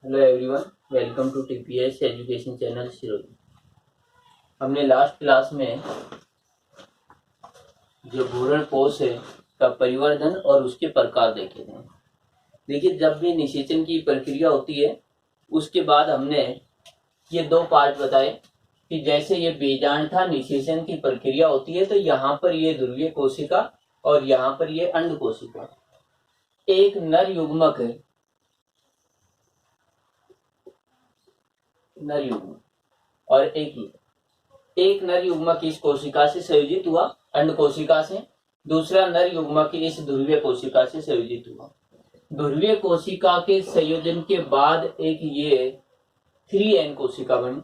Hello everyone, welcome to TPS education channel Sirohi. हमने last class में जो घूर्ण कोश है का परिवर्धन और उसके प्रकार देखे थे। देखिए, जब भी निषेचन की प्रक्रिया होती है उसके बाद हमने ये दो पार्ट बताए कि जैसे ये बीजांड था, निषेचन की प्रक्रिया होती है तो यहाँ पर ये ध्रुवीय कोशिका और यहाँ पर ये अंड कोशिका, एक नर युग्मक है, नर युग्मक और एक नर युग्मक इस कोशिका से संयोजित हुआ अंड कोशिका से, दूसरा नर युग्मक इस ध्रुवीय कोशिका से संयोजित हुआ। ध्रुवीय कोशिका के संयोजन के बाद एक ये 3N कोशिका बनी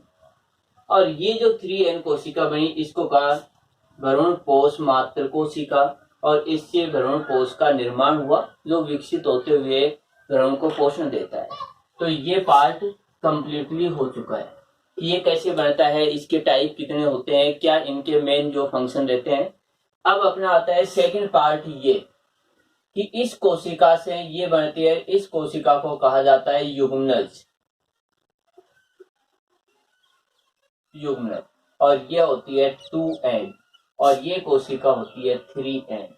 और ये जो 3N कोशिका बनी इसको कहा भ्रूण पोष मात्र कोशिका और इससे भ्रूण पोष का निर्माण हुआ जो विकसित होते हुए भ्रूण को पोषण देता है। तो ये पार्ट कंप्लीटली हो चुका है। ये कैसे बनता है, इसके टाइप कितने होते हैं, क्या इनके मेन जो फंक्शन रहते हैं। अब अपना आता है सेकंड पार्ट, ये कि इस कोशिका से ये बनती है, इस कोशिका को कहा जाता है युग्मनज, युग्मनज, और ये होती है 2N और ये कोशिका होती है 3N।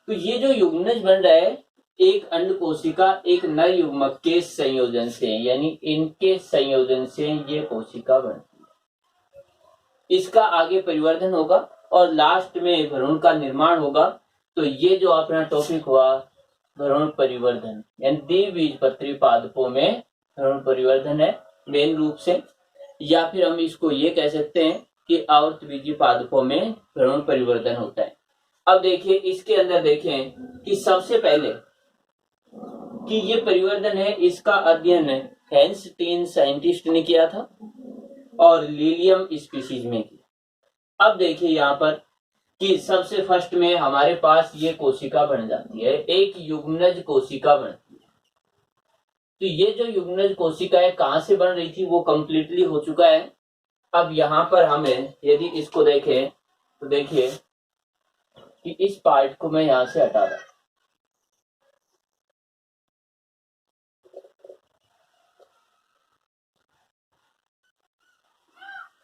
तो ये जो युग्मनज बन रहा है एक अंड कोशिका एक नर युग्मक के संयोजन से, यानी इनके संयोजन से ये कोशिका बनती है। इसका आगे परिवर्धन होगा और लास्ट में भ्रूण का निर्माण होगा। तो ये जो अपना टॉपिक हुआ भ्रूण परिवर्धन, यानी द्विबीजपत्री पादपों में भ्रूण परिवर्धन है मेन रूप से, या फिर हम इसको ये कह सकते हैं कि आवृतबीजी पादपों में भ्रूण परिवर्धन होता है। अब देखिए इसके अंदर देखें कि सबसे पहले कि ये परिवर्तन है इसका अध्ययन हैंस टीन साइंटिस्ट ने किया था और लिलियम स्पीशीज में किया। अब देखिए यहाँ पर कि सबसे फर्स्ट में हमारे पास ये कोशिका बन जाती है, एक युग्मनज कोशिका बनती है। तो ये जो युग्मनज कोशिका है कहां से बन रही थी वो कंप्लीटली हो चुका है। अब यहाँ पर हमें यदि इसको देखें तो देखिए कि इस पार्ट को मैं यहां से हटा रहा हूं।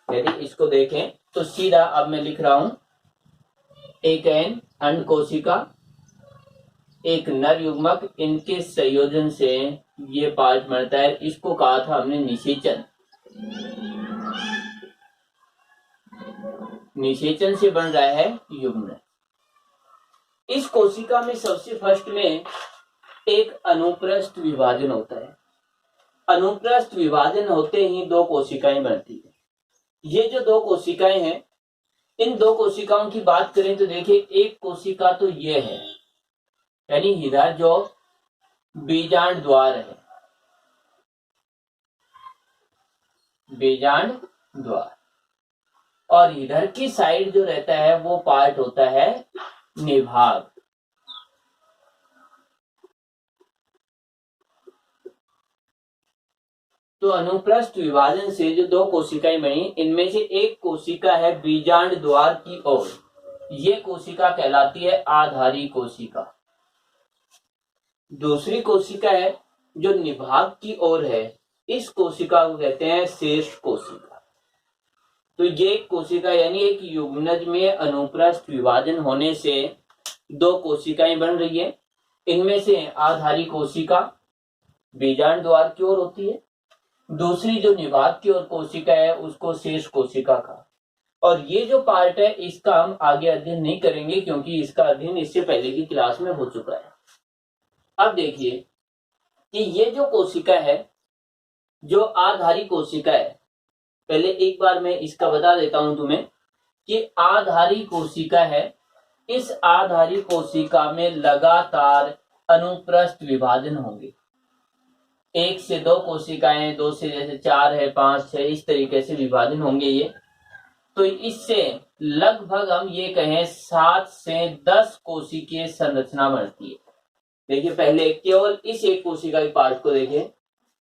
यदि इसको देखें तो सीधा अब मैं लिख रहा हूं एक एन अंड कोशिका एक नर युग्मक, इनके संयोजन से ये पार्ट बनता है। इसको कहा था हमने निषेचन, निषेचन से बन रहा है युग्मन। इस कोशिका में सबसे फर्स्ट में एक अनुप्रस्थ विभाजन होता है। अनुप्रस्थ विभाजन होते ही दो कोशिकाएं बनती है। ये जो दो कोशिकाएं हैं इन दो कोशिकाओं की बात करें तो देखिए एक कोशिका तो ये है, यानी इधर जो बीजांड द्वार है, बीजांड द्वार, और इधर की साइड जो रहता है वो पार्ट होता है निभाग। तो अनुप्रस्थ विभाजन से जो दो कोशिकाएं बनी इनमें से एक कोशिका है बीजांड द्वार की ओर, ये कोशिका कहलाती है आधारी कोशिका। दूसरी कोशिका है जो निभाग की ओर है, इस कोशिका को कहते हैं शेष कोशिका। तो ये कोशिका यानी एक युग्मनज में अनुप्रस्थ विभाजन होने से दो कोशिकाएं बन रही है। इनमें से आधारी कोशिका बीजांड द्वार की ओर होती है, दूसरी जो निभाग की ओर कोशिका है उसको शेष कोशिका का। और ये जो पार्ट है इसका हम आगे अध्ययन नहीं करेंगे क्योंकि इसका अध्ययन इससे पहले की क्लास में हो चुका है। अब देखिए कि ये जो कोशिका है जो आधारी कोशिका है, पहले एक बार मैं इसका बता देता हूं तुम्हें कि आधारी कोशिका है। इस आधारी कोशिका में लगातार अनुप्रस्थ विभाजन होंगे, एक से दो कोशिकाएं, दो से जैसे 4 है 5 6 इस तरीके से विभाजन होंगे ये। तो इससे लगभग हम ये कहें 7 से 10 कोशिकीय संरचना बनती है। देखिए पहले केवल इस एक कोशिका के पार्ट को देखिए,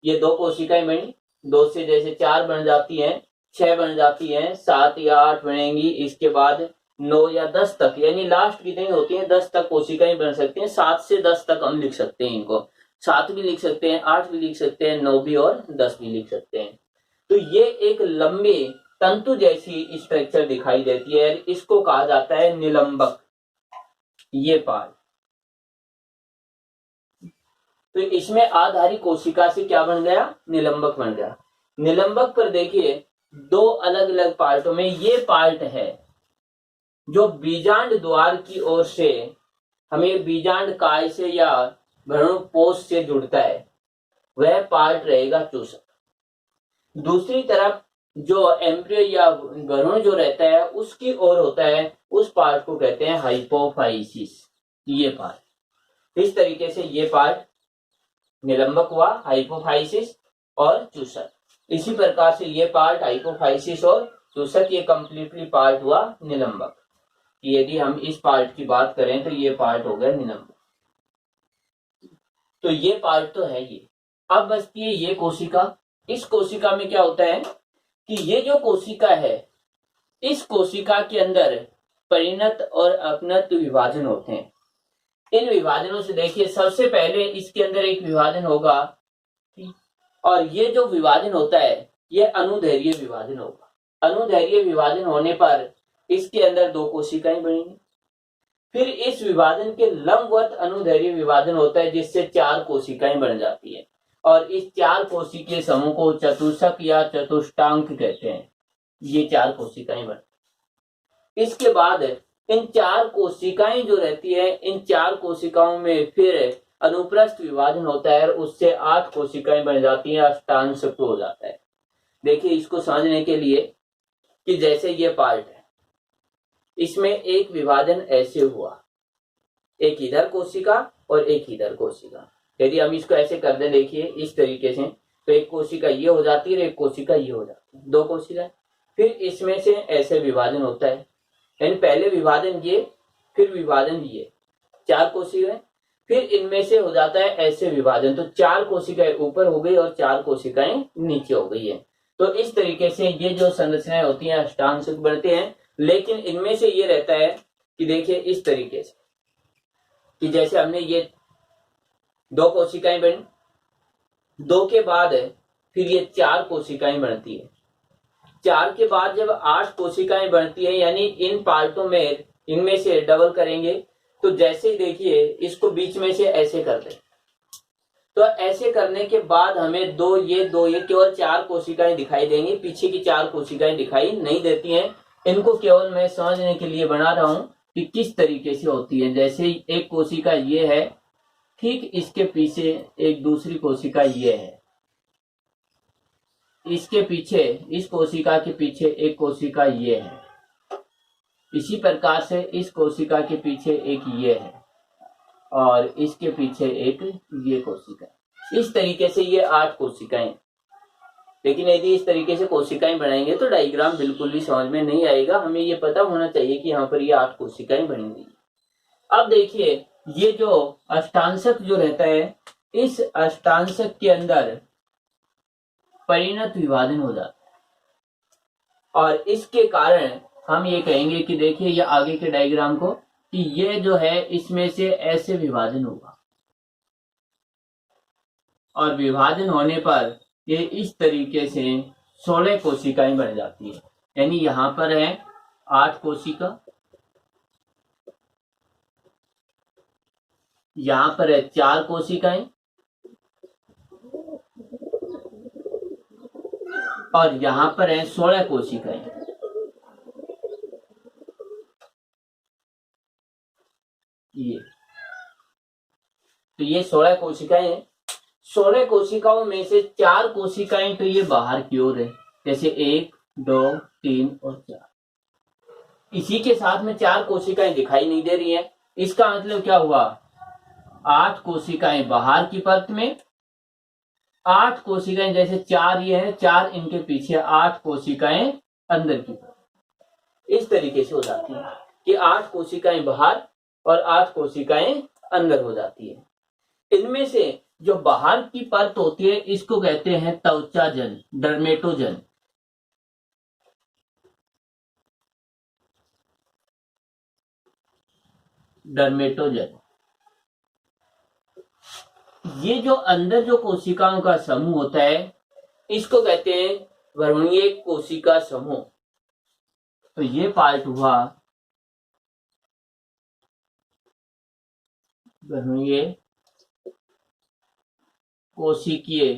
ये दो कोशिकाएं बनी, 2 से जैसे 4 बन जाती हैं, 6 बन जाती हैं, 7 या 8 बनेंगी, इसके बाद 9 या 10 तक, यानी लास्ट कितनी होती है 10 तक कोशिकाएं बन सकती हैं। 7 से 10 तक हम लिख सकते हैं इनको। 7 भी लिख सकते हैं, 8 भी लिख सकते हैं, 9 भी और 10 भी लिख सकते हैं। तो ये एक लंबी तंतु जैसी स्ट्रक्चर दिखाई देती है, इसको कहा जाता है निलंबक, ये पार्ट। तो इसमें आधारी कोशिका से क्या बन गया, निलंबक बन गया। निलंबक पर देखिए दो अलग अलग पार्टों में ये पार्ट है जो बीजांड द्वार की ओर से हमें बीजांड काय से या भ्रूणपोष से जुड़ता है, वह पार्ट रहेगा चूसक। दूसरी तरफ जो एम्ब्रियो या भ्रूण जो रहता है उसकी ओर होता है, उस पार्ट को कहते हैं हाइपोफाइसिस, ये पार्ट। इस तरीके से ये पार्ट निलंबक हुआ, हाइपोफाइसिस और चूसक। इसी प्रकार से ये पार्ट हाइपोफाइसिस और चूसक, ये कंप्लीटली पार्ट हुआ निलंबक। यदि हम इस पार्ट की बात करें तो ये पार्ट हो गया निलंबक। तो ये पार्ट तो है ये। अब बचती है ये कोशिका। इस कोशिका में क्या होता है कि ये जो कोशिका है, इस कोशिका के अंदर परिणत और अपनत विभाजन होते हैं। इन विभाजनों से देखिए सबसे पहले इसके अंदर एक विभाजन होगा, और ये जो विभाजन होता है ये अनुदैर्घ्य विभाजन होगा। अनुदैर्घ्य विभाजन होने पर इसके अंदर दो कोशिकाएं बनेंगी। फिर इस विभाजन के लंबवत अनुदैर्घ्य विभाजन होता है, जिससे 4 कोशिकाएं बन जाती है, और इस 4 कोशिकीय समूह को चतुष्क या चतुष्टांक कहते हैं। ये 4 कोशिकाएं बन, इसके बाद इन 4 कोशिकाएं जो रहती है, इन 4 कोशिकाओं में फिर अनुप्रस्थ विभाजन होता है, और उससे 8 कोशिकाएं बन जाती हैं, अष्टांश हो जाता है। देखिए इसको समझने के लिए कि जैसे ये पार्ट है, इसमें एक विभाजन ऐसे हुआ, एक इधर कोशिका और एक इधर कोशिका। यदि हम इसको ऐसे कर दें, देखिए इस तरीके से, तो एक कोशिका ये हो जाती है और एक कोशिका ये हो जाती है, 2 कोशिका। फिर इसमें से ऐसे विभाजन होता है, यानी पहले विभाजन ये, फिर विभाजन ये, 4 कोशिकाएं, फिर इनमें से हो जाता है ऐसे विभाजन। तो 4 कोशिकाएं ऊपर हो गई और 4 कोशिकाएं नीचे हो गई है। तो इस तरीके से ये जो संरचनाएं होती हैं अष्टांश बनते हैं। लेकिन इनमें से ये रहता है कि देखिए इस तरीके से, कि जैसे हमने ये 2 कोशिकाएं बनी, 2 के बाद फिर ये 4 कोशिकाएं बनती है, 4 के बाद जब 8 कोशिकाएं बनती है, यानी इन पार्टों में इनमें से डबल करेंगे, तो जैसे देखिए इसको बीच में से ऐसे कर दें, तो ऐसे करने के बाद हमें दो ये केवल 4 कोशिकाएं दिखाई देंगी, पीछे की 4 कोशिकाएं दिखाई नहीं देती हैं। इनको केवल मैं समझने के लिए बना रहा हूं कि किस तरीके से होती है। जैसे एक कोशिका ये है, ठीक इसके पीछे एक दूसरी कोशिका ये है, इसके पीछे, इस कोशिका के पीछे एक कोशिका ये है, इसी प्रकार से इस कोशिका के पीछे एक ये है, और इसके पीछे एक ये कोशिका। इस तरीके से ये 8 कोशिकाएं। लेकिन यदि इस तरीके से कोशिकाएं बनाएंगे तो डायग्राम बिल्कुल भी समझ में नहीं आएगा। हमें ये पता होना चाहिए कि यहाँ पर ये 8 कोशिकाएं बनेंगी। अब देखिए ये जो अष्टांशक जो रहता है, इस अष्टांशक के अंदर परिणत विभाजन हो जाता है, और इसके कारण हम ये कहेंगे कि देखिए ये आगे के डायग्राम को, कि ये जो है इसमें से ऐसे विभाजन होगा, और विभाजन होने पर ये इस तरीके से 16 कोशिकाएं बन जाती है। यानी यहां पर है 8 कोशिका, यहां पर है 4 कोशिकाएं, और यहां पर है 16 कोशिकाएं। ये तो ये 16 कोशिकाएं हैं। 16 कोशिकाओं में से 4 कोशिकाएं तो ये बाहर की ओर है, जैसे 1, 2, 3 और 4। इसी के साथ में 4 कोशिकाएं दिखाई नहीं दे रही हैं। इसका मतलब क्या हुआ, 8 कोशिकाएं बाहर की परत में, 8 कोशिकाएं, जैसे 4 ये है, 4 इनके पीछे, 8 कोशिकाएं अंदर की परत। इस तरीके से हो जाती है कि 8 कोशिकाएं बाहर और 8 कोशिकाएं अंदर हो जाती है। इनमें से जो बाहर की परत होती है इसको कहते हैं त्वचाजन, डर्मेटोजन। डर्मेटोजन ये जो अंदर जो कोशिकाओं का समूह होता है इसको कहते हैं भ्रूणीय कोशिका समूह। तो ये पार्ट हुआ भ्रूणीय कोशिकीय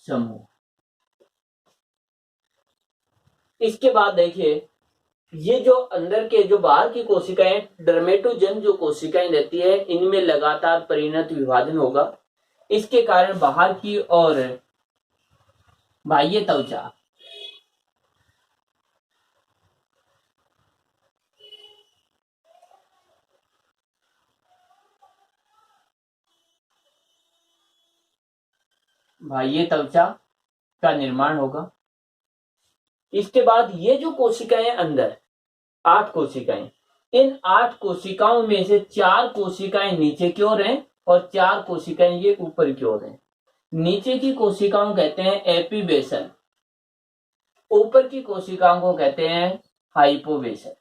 समूह। इसके बाद देखिए ये जो अंदर के जो बाहर की कोशिकाएं डर्मेटोजन जो कोशिकाएं रहती है इनमें लगातार परिणत विभाजन होगा। इसके कारण बाहर की ओर बाह्य त्वचा का निर्माण होगा। इसके बाद ये जो कोशिकाएं अंदर 8 कोशिकाएं, इन 8 कोशिकाओं में से 4 कोशिकाएं नीचे की ओर हैं और 4 कोशिकाएं ये ऊपर की ओर हैं। नीचे की कोशिकाओं कहते हैं एपीबेसल, ऊपर की कोशिकाओं को कहते हैं हाइपोबेसल।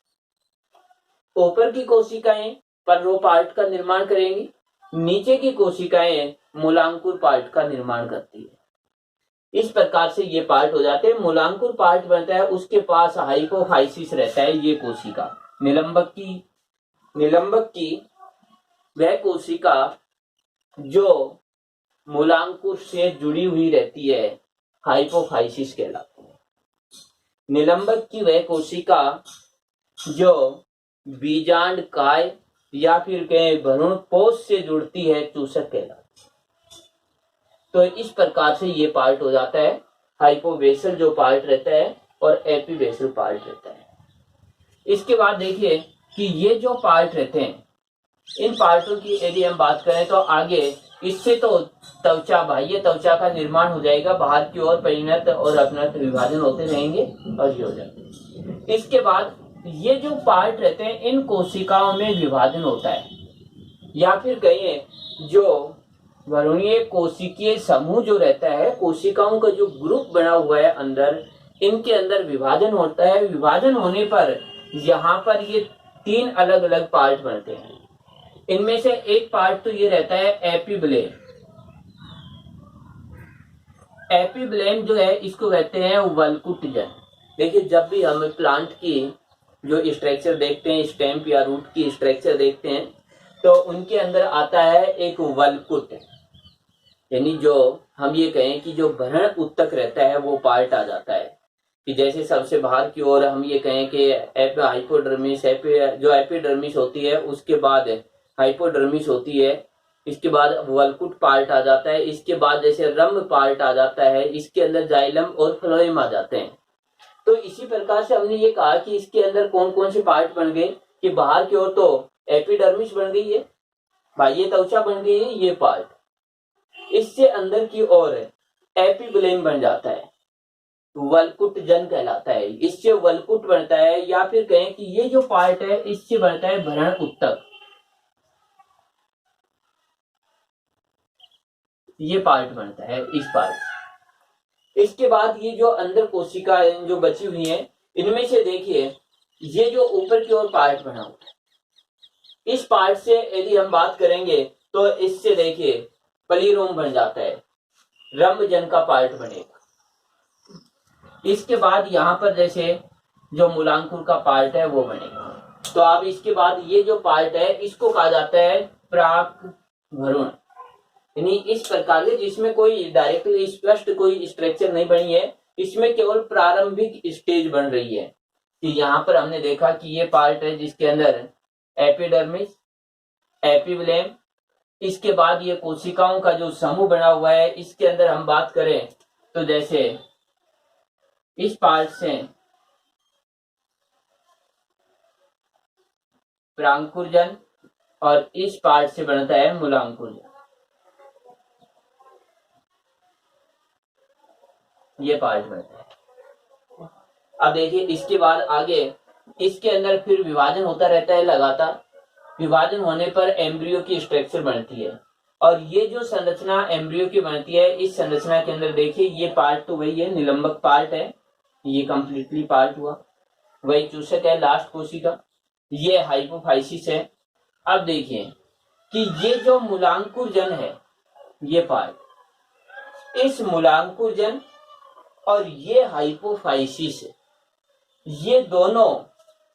ऊपर की कोशिकाएं पर्रो पार्ट का निर्माण करेंगी, नीचे की कोशिकाएं मूलांकुर पार्ट का निर्माण करती है। इस प्रकार से ये पार्ट हो जाते हैं। मूलांकुर पार्ट बनता है, उसके पास हाइपोफाइसिस रहता है। ये कोशिका निलंबक की वह कोशिका जो मूलांकुर से जुड़ी हुई रहती है हाइपोफाइसिस कहलाती है। निलंबक की वह कोशिका जो बीजांड काय या फिर कहें भ्रूण पोष से जुड़ती है चूसक कहलाती है। तो इस प्रकार से ये पार्ट हो जाता है। हाइपोबेसल जो पार्ट रहता है और एपीबेसल पार्ट रहता है। इसके बाद देखिए कि ये जो पार्ट रहते हैं इन पार्टों की यदि हम बात करें तो आगे इससे तो त्वचा बाह्य त्वचा का निर्माण हो जाएगा, बाहर की ओर परिणत और अपनत विभाजन होते रहेंगे और ये हो जाएंगे। इसके बाद ये जो पार्ट रहते हैं इन कोशिकाओं में विभाजन होता है या फिर कहिए जो भ्रूणीय कोशिकीय समूह जो रहता है, कोशिकाओं का जो ग्रुप बना हुआ है अंदर, इनके अंदर विभाजन होता है। विभाजन होने पर यहाँ पर ये 3 अलग अलग पार्ट बनते हैं। इनमें से एक पार्ट तो ये रहता है एपिब्लेम। एपिब्लेम जो है इसको कहते हैं वल्कुटजन। देखिए जब भी हम प्लांट की जो स्ट्रक्चर देखते हैं, स्टेम या रूट की स्ट्रक्चर देखते हैं, तो उनके अंदर आता है एक वल्कुट, यानी जो हम ये कहें कि जो भ्रूण उत्तक रहता है वो पार्ट आ जाता है। कि जैसे सबसे बाहर की ओर हम ये कहें कि हाइपोडर्मिस जो एपिडर्मिस होती है, उसके बाद हाइपोडर्मिस होती है, इसके बाद वल्कुट पार्ट आ जाता है, इसके बाद जैसे रम्भ पार्ट आ जाता है, इसके अंदर जाइलम और फ्लोएम आ जाते हैं। तो इसी प्रकार से हमने ये कहा कि इसके अंदर कौन कौन से पार्ट बन गए कि बाहर की ओर तो एपिडर्मिस बन गई है, बाह्य त्वचा बन गई है ये पार्ट, इससे अंदर की ओर एपिब्लेम बन जाता है, वल्कुट जन कहलाता है। इससे वल्कुट बनता है या फिर कहें कि ये जो पार्ट है इससे बनता है भ्रूण उत्तक, ये पार्ट बनता है इस पार्ट। इसके बाद ये जो अंदर कोशिका जो बची हुई है इनमें से देखिए ये जो ऊपर की ओर पार्ट बना हुआ है, इस पार्ट से यदि हम बात करेंगे तो इससे देखिए पलीरोम बन जाता है, रंभजन का पार्ट बनेगा। इसके बाद यहाँ पर जैसे जो मूलांकुर का पार्ट है वो बनेगा। तो अब इसके बाद ये जो पार्ट है इसको कहा जाता है प्राक भ्रूण, यानी इस प्रकार के जिसमें कोई डायरेक्टली स्पष्ट कोई स्ट्रक्चर नहीं बनी है, इसमें केवल प्रारंभिक स्टेज बन रही है। कि यहाँ पर हमने देखा कि ये पार्ट है जिसके अंदर एपिडर्मिस, एपिब्लेम, इसके बाद ये कोशिकाओं का जो समूह बना हुआ है, इसके अंदर हम बात करें तो जैसे इस पार्ट से प्रांकुरजन और इस पार्ट से बनता है मूलांकुरजन, ये पार्ट बनता है। अब देखिए इसके बाद आगे इसके अंदर फिर विभाजन होता रहता है लगातार। विभाजन होने पर एम्ब्रियो की स्ट्रक्चर बनती है और ये जो संरचना एम्ब्रियो की बनती है, इस संरचना के अंदर देखिए ये पार्ट तो वही है, निलंबक पार्ट है, ये कंप्लीटली पार्ट हुआ, वही चूसक है लास्ट कोशिका, ये हाइपोफाइसिस है। अब देखिए कि ये जो मूलांकुरजन है, ये पार्ट, इस मूलांकुरजन और ये हाइपोफाइसिस, ये दोनों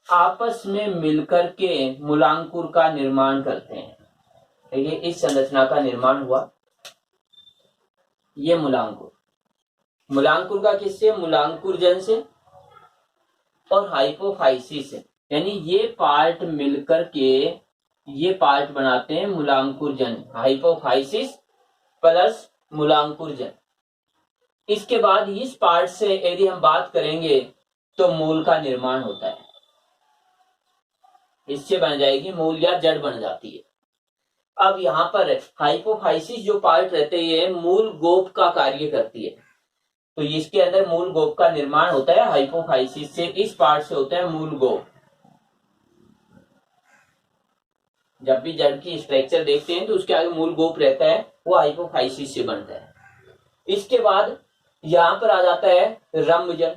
आपस में मिलकर के मूलांकुर का निर्माण करते हैं। देखिए इस संरचना का निर्माण हुआ, ये मूलांकुर का किससे? मूलांकुरजन से और हाइपोफाइसिस से, यानी ये पार्ट मिलकर के ये पार्ट बनाते हैं मूलांकुरजन, हाइपोफाइसिस प्लस मूलांकुरजन। इसके बाद इस पार्ट से यदि हम बात करेंगे तो मूल का निर्माण होता है, इससे बन जाएगी मूल या जड़ बन जाती है। अब यहाँ पर हाइपोफाइसिस जो पार्ट रहते हैं ये मूल गोप का कार्य करती है, तो इसके अंदर मूल गोप का निर्माण होता है हाइपोफाइसिस से, इस पार्ट से होता है मूल गोप। जब भी जड़ की स्ट्रक्चर देखते हैं तो उसके आगे मूल गोप रहता है, वो हाइपोफाइसिस से बनता है। इसके बाद यहां पर आ जाता है रम्भजन।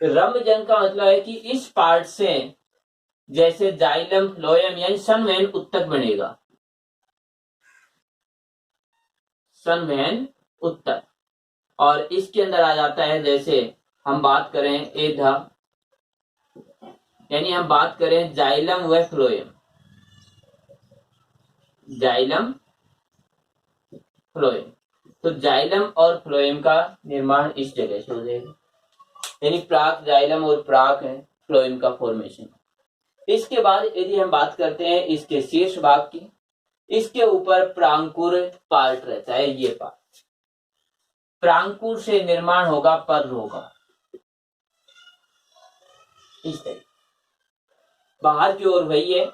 रम्भजन का मतलब है कि इस पार्ट से जैसे जाइलम फ्लोएम यानी संवहन उत्तक बनेगा, संवहन उत्तक, और इसके अंदर आ जाता है जैसे हम बात करें एधा, यानी हम बात करें जाइलम व फ्लोएम, जाइलम फ्लोएम, तो जाइलम और फ्लोएम का निर्माण इस जगह से हो जाएगा, यानी प्राक जाइलम और प्राक फ्लोएम का फॉर्मेशन। इसके बाद यदि हम बात करते हैं इसके शीर्ष भाग की, इसके ऊपर प्रांकुर पार्ट रहता है, ये पार्ट, प्रांकुर से निर्माण होगा पर्ल होगा, इस तरह बाहर की ओर वही है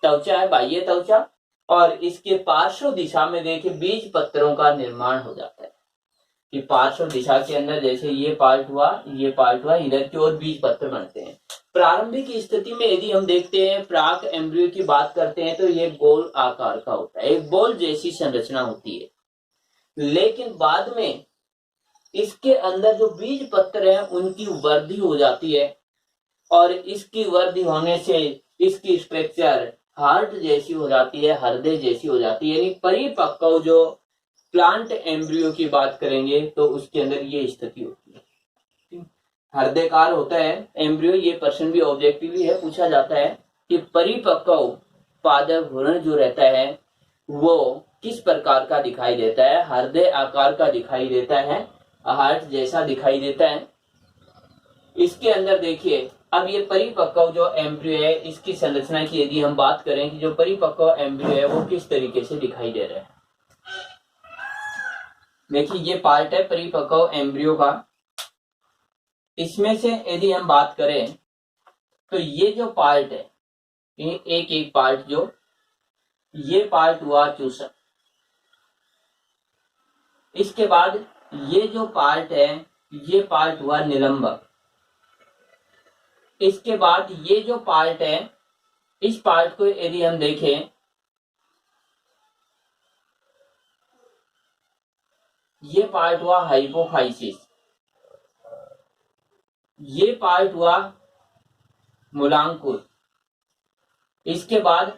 त्वचा है, बाह्य त्वचा, और इसके पार्श्व दिशा में देखिए बीज पत्रों का निर्माण हो जाता है कि पार्श्व दिशा के अंदर जैसे ये पार्ट हुआ, ये पार्ट हुआ, इधर की ओर बीज पत्र बनते हैं। प्रारंभिक स्थिति में यदि हम देखते हैं प्राक एम्ब्रियो की बात करते हैं तो ये गोल आकार का होता है, एक बॉल जैसी संरचना होती है, लेकिन बाद में इसके अंदर जो बीज पत्र हैं उनकी वृद्धि हो जाती है, और इसकी वृद्धि होने से इसकी स्ट्रक्चर हार्ट जैसी हो जाती है, हृदय जैसी हो जाती है, यानी परिपक्व जो प्लांट एम्ब्रियो की बात करेंगे तो उसके अंदर ये स्थिति होती है, हृदयकार होता है एम्ब्रियो। ये प्रश्न भी ऑब्जेक्टिवली है, पूछा जाता है कि परिपक्व पादप भ्रूण जो रहता है वो किस प्रकार का दिखाई देता है, हृदय आकार का दिखाई देता है, हार्ट जैसा दिखाई देता है। इसके अंदर देखिए अब ये परिपक्व जो एम्ब्रियो है इसकी संरचना की यदि हम बात करें कि जो परिपक्व एम्ब्रियो है वो किस तरीके से दिखाई दे रहा है। देखिए ये पार्ट है परिपक्व एम्ब्रियो का, इसमें से यदि हम बात करें तो ये जो पार्ट है, एक एक पार्ट, जो ये पार्ट हुआ चूसक, इसके बाद ये जो पार्ट है ये पार्ट हुआ निलंबक, इसके बाद ये जो पार्ट है इस पार्ट को यदि हम देखें, ये पार्ट हुआ हाइपोफाइसिस, ये पार्ट हुआ मूलांकुर, इसके बाद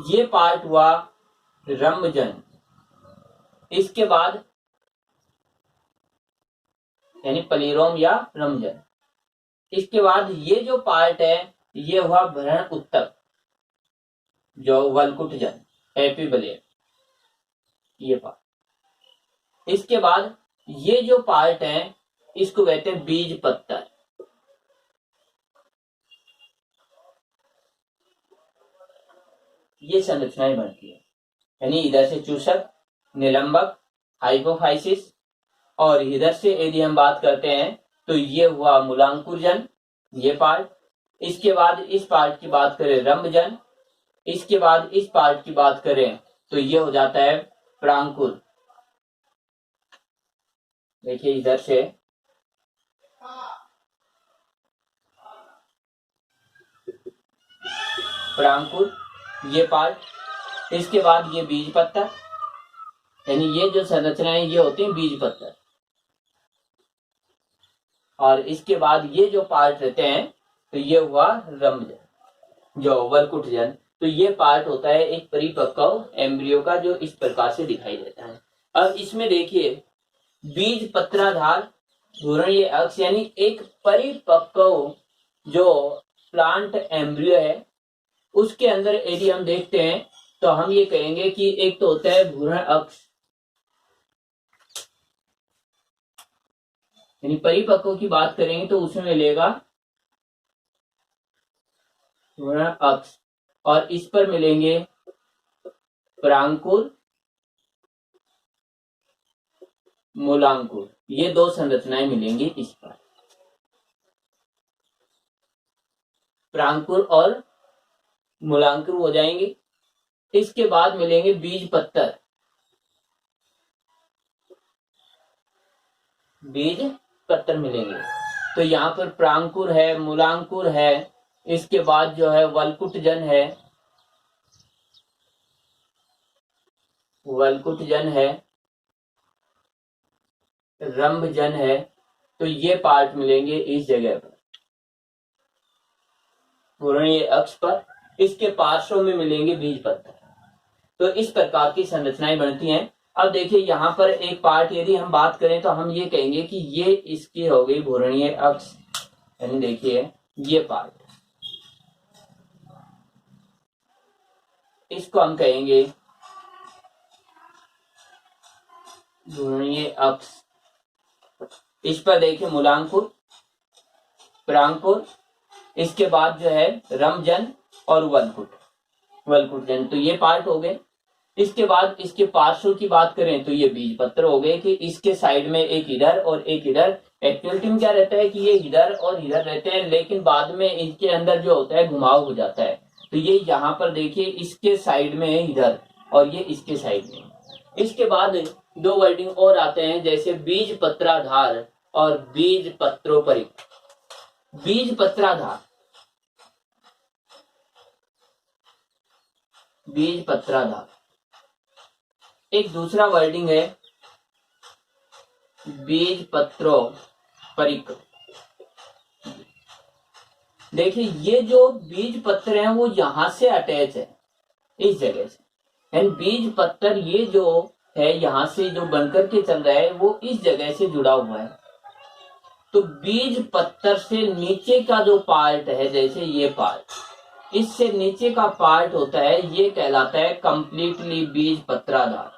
ये पार्ट हुआ रम्भजन, इसके बाद यानी पलीरोम या रम्भजन, इसके बाद ये जो पार्ट है ये हुआ भ्रूण उत्तक जो वल्कुटजन एपिबलेम, ये पार्ट। इसके बाद ये जो पार्ट है इसको कहते हैं बीज पत्तर, ये संरचनाएं बनती है, यानी इधर से चूसक, निलंबक, हाइपोफाइसिस, और इधर से यदि हम बात करते हैं तो ये हुआ मूलांकुरजन, ये पार्ट। इसके बाद इस पार्ट की बात करें रम्भजन, इसके बाद इस पार्ट की बात करें तो ये हो जाता है प्रांकुर। देखिए इधर से प्रांकुर, ये पार्ट, इसके बाद ये बीज पत्तर, यानी ये जो संरचनाएं ये होती हैं बीज पत्तर, और इसके बाद ये जो पार्ट रहते हैं तो ये हुआ रम्भजन जो वल्कुटजन। तो ये पार्ट होता है एक परिपक्व एम्ब्रियो का, जो इस प्रकार से दिखाई देता है। अब इसमें देखिए बीज पत्राधार भ्रूणीय अक्ष, यानी एक परिपक्व जो प्लांट एम्ब्रियो है उसके अंदर यदि हम देखते हैं तो हम ये कहेंगे कि एक तो होता है भ्रूण अक्ष, यानी परिपक्व की बात करेंगे तो उसमें मिलेगा भ्रूण अक्ष, और इस पर मिलेंगे प्रांकुर, मूलांकुर, ये दो संरचनाएं मिलेंगी इस पर, प्रांकुर और मूलांकुर हो जाएंगे। इसके बाद मिलेंगे बीज पत्तर, बीज पत्तर मिलेंगे। तो यहाँ पर प्रांकुर है, मूलांकुर है, इसके बाद जो है वलकुट जन है, वलकुट जन है, रंभ जन है। तो ये पार्ट मिलेंगे इस जगह पर भ्रूणीय अक्ष पर, इसके पार्श्व में मिलेंगे बीज पत्तर। तो इस प्रकार की संरचनाएं बनती हैं। अब देखिए यहाँ पर एक पार्ट यदि हम बात करें तो हम ये कहेंगे कि ये इसकी हो गई भ्रूणीय अक्ष, यानी देखिए ये पार्ट, इसको हम कहेंगे भ्रूणीय अक्ष। इस पर देखिए मूलांकुर, प्रांकुर, इसके बाद जो है रंभजन और वलकुट जन, तो ये पार्ट हो गए। इसके बाद इसके पार्श्व की बात करें तो ये बीज पत्र हो गए कि इसके साइड में एक इधर और एक इधर। एक्चुअलिटी में क्या रहता है कि ये इधर और इधर रहते हैं, लेकिन बाद में इनके अंदर जो होता है घुमाव हो जाता है। तो ये यहाँ पर देखिए इसके साइड में है इधर और ये इसके साइड में। इसके बाद दो वर्डिंग और आते हैं, जैसे बीज पत्राधार और बीज पत्रोपरिक। बीज पत्राधार, बीज पत्राधार, एक दूसरा वर्डिंग है बीज पत्रोपरिक। देखिए ये जो बीज पत्र है वो यहां से अटैच है इस जगह से, एंड बीज पत्र ये जो है यहां से जो बनकर के चल रहा है वो इस जगह से जुड़ा हुआ है। तो बीज पत्र से नीचे का जो पार्ट है, जैसे ये पार्ट, इससे नीचे का पार्ट होता है, ये कहलाता है कंप्लीटली बीज पत्राधार।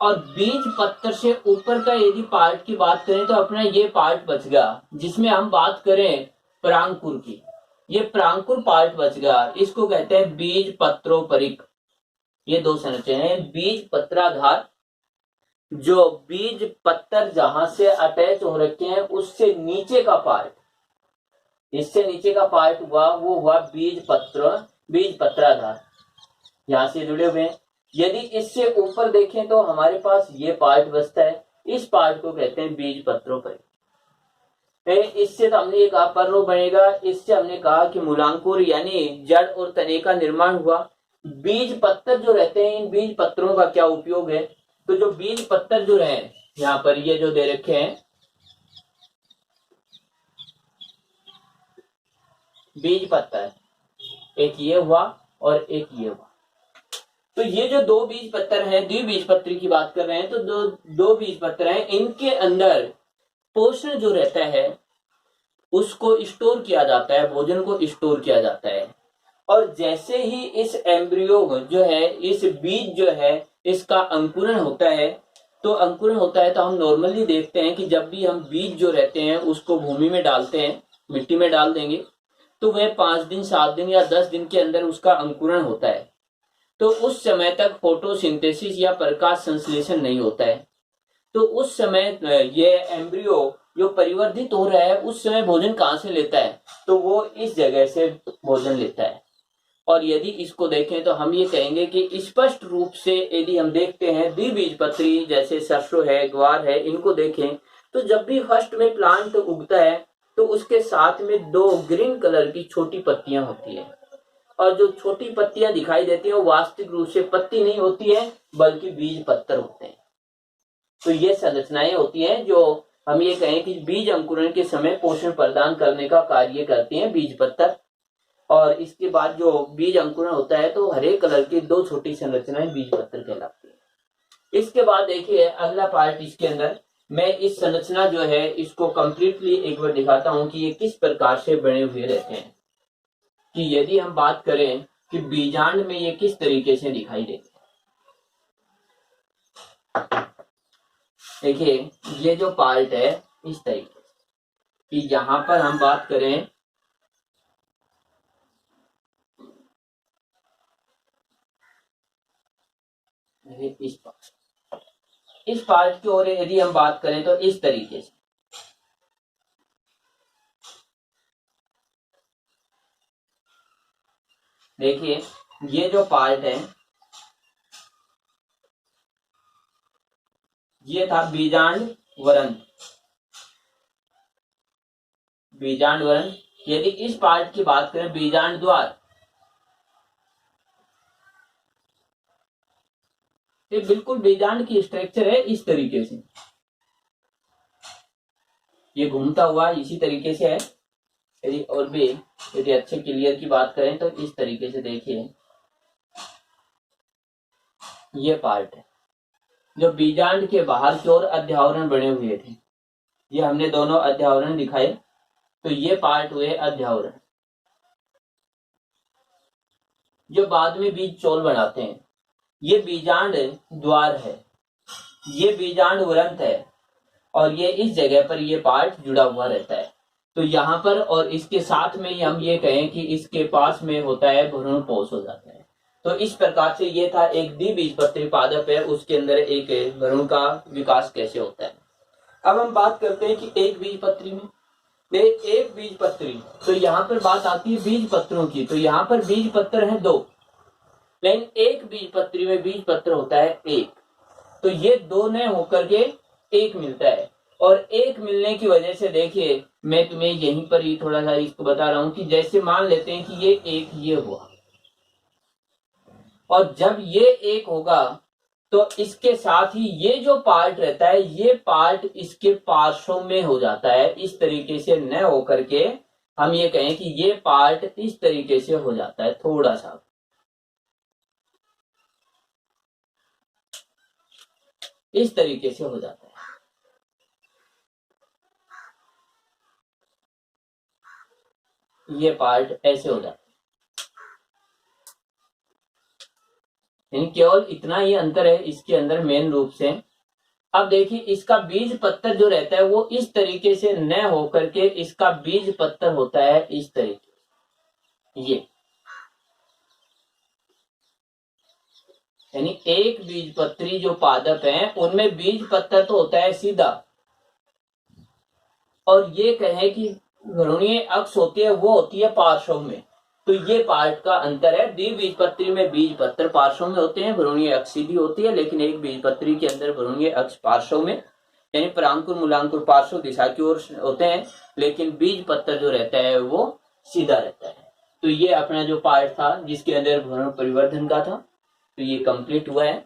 और बीज पत्र से ऊपर का यदि पार्ट की बात करें तो अपना ये पार्ट बच गया, जिसमें हम बात करें प्रांकुर की, ये प्रांकुर पार्ट बच गया, इसको कहते हैं बीज पत्रोपरिक। ये दो संरचनाएं हैं, बीज पत्राधार जो बीज पत्तर जहां से अटैच हो रखे हैं उससे नीचे का पार्ट, इससे नीचे का पार्ट हुआ वो हुआ बीज पत्राधार, यहां से जुड़े हुए हैं। यदि इससे ऊपर देखें तो हमारे पास ये पार्ट बचता है, इस पार्ट को कहते हैं बीज पत्रोपरिक। इससे तो हमने ये कहा पर्णो बनेगा, इससे हमने कहा कि मूलांकुर यानी जड़ और तने का निर्माण हुआ। बीज पत्तर जो रहते हैं, इन बीज पत्रों का क्या उपयोग है? तो जो बीज पत्तर जो रहे यहाँ पर ये जो दे रखे हैं बीज पत्तर, एक ये हुआ और एक ये हुआ। तो ये जो दो बीज पत्तर हैं, द्विबीजपत्री की बात कर रहे हैं, तो दो बीज पत्तर हैं, इनके अंदर पोषण जो रहता है उसको स्टोर किया जाता है, भोजन को स्टोर किया जाता है। और जैसे ही इस एम्ब्रियो जो है, इस बीज जो है, इसका अंकुरण होता है, तो अंकुरण होता है तो हम नॉर्मली देखते हैं कि जब भी हम बीज जो रहते हैं उसको भूमि में डालते हैं, मिट्टी में डाल देंगे, तो वह 5 दिन 7 दिन या 10 दिन के अंदर उसका अंकुरण होता है। तो उस समय तक फोटोसिंथेसिस या प्रकाश संश्लेषण नहीं होता है। तो उस समय ये एम्ब्रियो जो परिवर्धित हो रहा है उस समय भोजन कहाँ से लेता है? तो वो इस जगह से भोजन लेता है। और यदि इसको देखें तो हम ये कहेंगे कि स्पष्ट रूप से यदि हम देखते हैं द्विबीजपत्री जैसे सरसों है, ग्वार है, इनको देखें तो जब भी फर्स्ट में प्लांट उगता है तो उसके साथ में 2 ग्रीन कलर की छोटी पत्तियां होती है, और जो छोटी पत्तियां दिखाई देती है वो वास्तविक रूप से पत्ती नहीं होती है बल्कि बीज पत्तर होते हैं। तो ये संरचनाएं होती हैं जो हम ये कहें कि बीज अंकुरण के समय पोषण प्रदान करने का कार्य करती हैं बीज पत्तर। और इसके बाद जो बीज अंकुरण होता है तो हरे कलर की 2 छोटी संरचनाएं बीज पत्र कहलाती है। इसके बाद देखिए अगला पार्ट, इसके अंदर मैं इस संरचना जो है इसको कंप्लीटली एक बार दिखाता हूं कि ये किस प्रकार से बने हुए रहते हैं। कि यदि हम बात करें कि बीजांड में ये किस तरीके से दिखाई देते हैं। देखिए ये जो पार्ट है इस तरीके से, कि यहां पर हम बात करें इस पार्ट की ओर यदि हम बात करें तो इस तरीके से, देखिए ये जो पार्ट है ये था बीजांड वरंत। बीजांड वरंत, यदि इस पार्ट की बात करें बीजांड द्वार, ये बिल्कुल बीजांड की स्ट्रक्चर है इस तरीके से, ये घूमता हुआ इसी तरीके से है। यदि और भी यदि अच्छे क्लियर की बात करें तो इस तरीके से देखिए ये पार्ट है जो बीजांड के बाहर की ओर अध्यावरण बने हुए थे। ये हमने दोनों अध्यावरण दिखाए, तो ये पार्ट हुए अध्यावरण जो बाद में बीज चोल बनाते हैं। ये बीजांड द्वार है, ये बीजांड वरंत है, और ये इस जगह पर ये पार्ट जुड़ा हुआ रहता है। तो यहाँ पर और इसके साथ में ही हम ये कहें कि इसके पास में होता है भ्रूणपोष हो जाता है। तो इस प्रकार से ये था एक द्विबीजपत्री पादप है, उसके अंदर एक भ्रूण का विकास कैसे होता है। अब हम बात करते हैं कि एक बीजपत्री में एक बीजपत्री, तो यहाँ पर बात आती है बीज पत्रों की। तो यहाँ पर बीज पत्र है 2, लेकिन एक बीजपत्री में बीज पत्र होता है 1। तो ये 2 न होकर के 1 मिलता है, और 1 मिलने की वजह से देखिए मैं तुम्हें यहीं पर ही थोड़ा सा इसको बता रहा हूं कि जैसे मान लेते हैं कि ये 1 ये हुआ, और जब ये 1 होगा तो इसके साथ ही ये जो पार्ट रहता है ये पार्ट इसके पार्श्व में हो जाता है। इस तरीके से न होकर के हम ये कहें कि ये पार्ट इस तरीके से हो जाता है, थोड़ा सा इस तरीके से हो जाता है। ये पार्ट ऐसे हो जाता है, केवल इतना ही अंतर है इसके अंदर मेन रूप से। अब देखिए इसका बीज पत्तर जो रहता है वो इस तरीके से न होकर के इसका बीज पत्तर होता है इस तरीके, ये यानी एक बीजपत्री जो पादप है उनमें बीज पत्तर तो होता है सीधा, और ये कहें कि भ्रूणीय अक्ष होती है वो होती है पार्श्व में। तो ये पार्ट का अंतर है। द्विबीजपत्री में बीज पत्र पार्श्व में होते हैं, भ्रूणीय अक्ष सीधी होती है, लेकिन एक बीजपत्री के अंदर भ्रूणीय अक्ष पार्श्व में यानी परांकुर मूलांकुर पार्श्व दिशा की ओर होते हैं, लेकिन बीज पत्र जो रहता है वो सीधा रहता है। तो ये अपना जो पार्ट था जिसके अंदर भ्रूण परिवर्धन का था, तो ये कंप्लीट हुआ है।